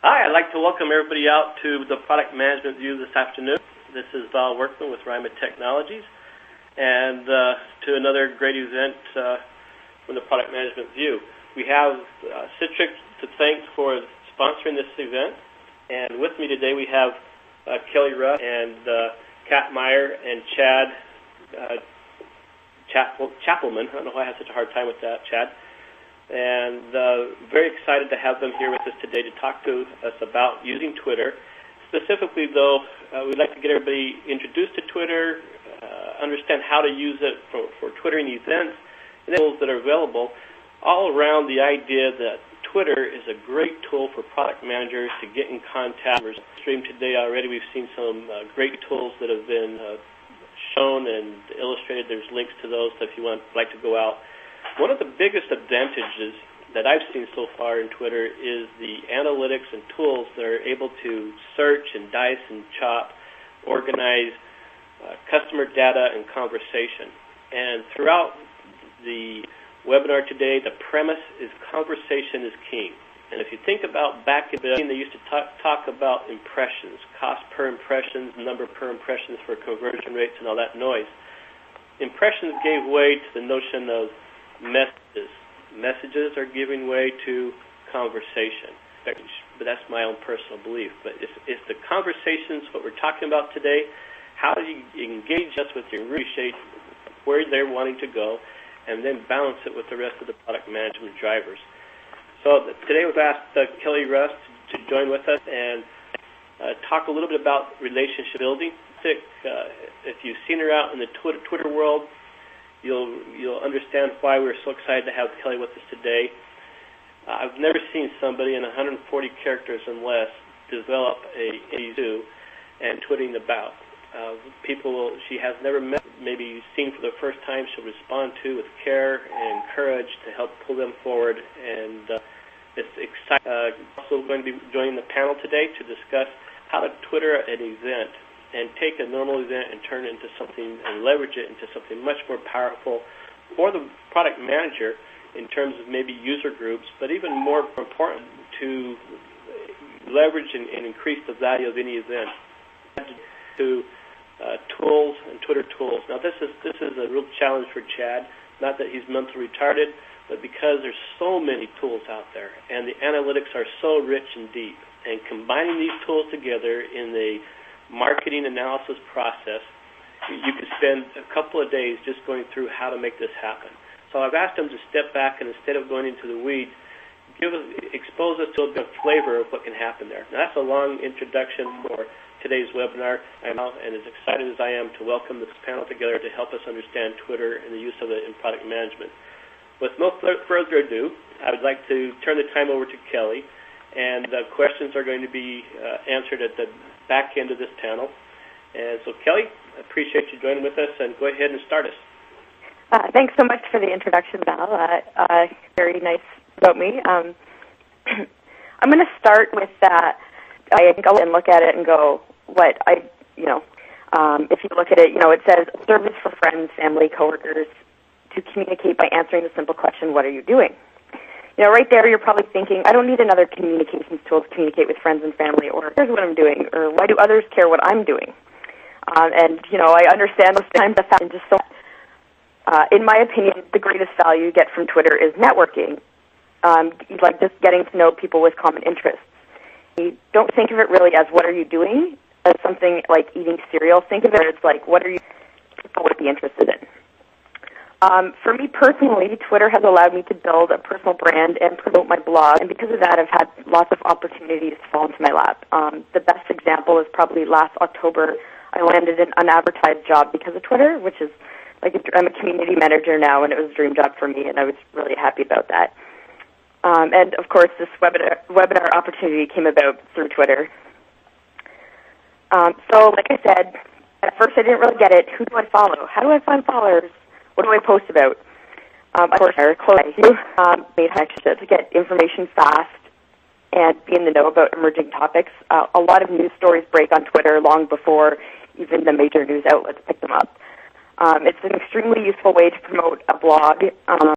Hi, I'd like to welcome everybody out to the Product Management View this afternoon. This is Val Workman with Ryma Technologies, and to another great event from the Product Management View. We have Citrix to thank for sponsoring this event, and with me today we have Kelly Rust and Kat Meyer and Chad Chappelman. I don't know why I have such a hard time with that, Chad. And very excited to have them here with us today to talk to us about using Twitter. Specifically, though, we'd like to get everybody introduced to Twitter, understand how to use it for Twittering events, and the tools that are available, all around the idea that Twitter is a great tool for product managers to get in contact. We're streamed today already. We've seen some great tools that have been shown and illustrated. There's links to those if you would like to go out. One of the biggest advantages that I've seen so far in Twitter is the analytics and tools that are able to search and dice and chop, organize customer data and conversation. And throughout the webinar today, the premise is conversation is king. And if you think about back in the day, they used to talk about impressions, cost per impressions, number per impressions for conversion rates and all that noise. Impressions gave way to the notion of messages. Messages are giving way to conversation. But that's my own personal belief. But if the conversation's what we're talking about today, how do you engage us with your appreciate where they're wanting to go, and then balance it with the rest of the product management drivers. So today we've asked Kelly Rust to join with us and talk a little bit about relationship building. If you've seen her out in the Twitter world, you'll understand why we're so excited to have Kelly with us today. I've never seen somebody in 140 characters and less develop a do and tweeting about. People she has never met, maybe seen for the first time, she'll respond to with care and courage to help pull them forward. And it's exciting. Also going to be joining the panel today to discuss how to Twitter an event and take a normal event and turn it into something and leverage it into something much more powerful for the product manager in terms of maybe user groups, but even more important to leverage and increase the value of any event. To tools and Twitter tools. Now this is a real challenge for Chad, not that he's mentally retarded, but because there's so many tools out there and the analytics are so rich and deep. And combining these tools together in the marketing analysis process, you could spend a couple of days just going through how to make this happen. So I've asked him to step back and instead of going into the weeds, expose us to a bit of flavor of what can happen there. Now that's a long introduction for today's webinar, and as excited as I am to welcome this panel together to help us understand Twitter and the use of it in product management. With no further ado, I would like to turn the time over to Kelly, and the questions are going to be answered at the back end of this panel. And so, Kelly, I appreciate you joining with us, and go ahead and start us. Thanks so much for the introduction, Val. Very nice about me. I'm going to start with that. I go and look at it and go, if you look at it, it says service for friends, family, coworkers to communicate by answering the simple question, what are you doing? Right there you're probably thinking, I don't need another communications tool to communicate with friends and family, or here's what I'm doing, or why do others care what I'm doing? I understand most times the fact and just so in my opinion, the greatest value you get from Twitter is networking, like just getting to know people with common interests. You don't think of it really as what are you doing, as something like eating cereal. Think of it as like what are you people would be interested in. For me personally, Twitter has allowed me to build a personal brand and promote my blog, and because of that, I've had lots of opportunities fall into my lap. The best example is probably last October. I landed an unadvertised job because of Twitter, which is I'm a community manager now, and it was a dream job for me, and I was really happy about that. And, of course, this webinar opportunity came about through Twitter. So, like I said, at first I didn't really get it. Who do I follow? How do I find followers? What do I post about? Of course, I made connections to get information fast and be in the know about emerging topics. A lot of news stories break on Twitter long before even the major news outlets pick them up. It's an extremely useful way to promote a blog.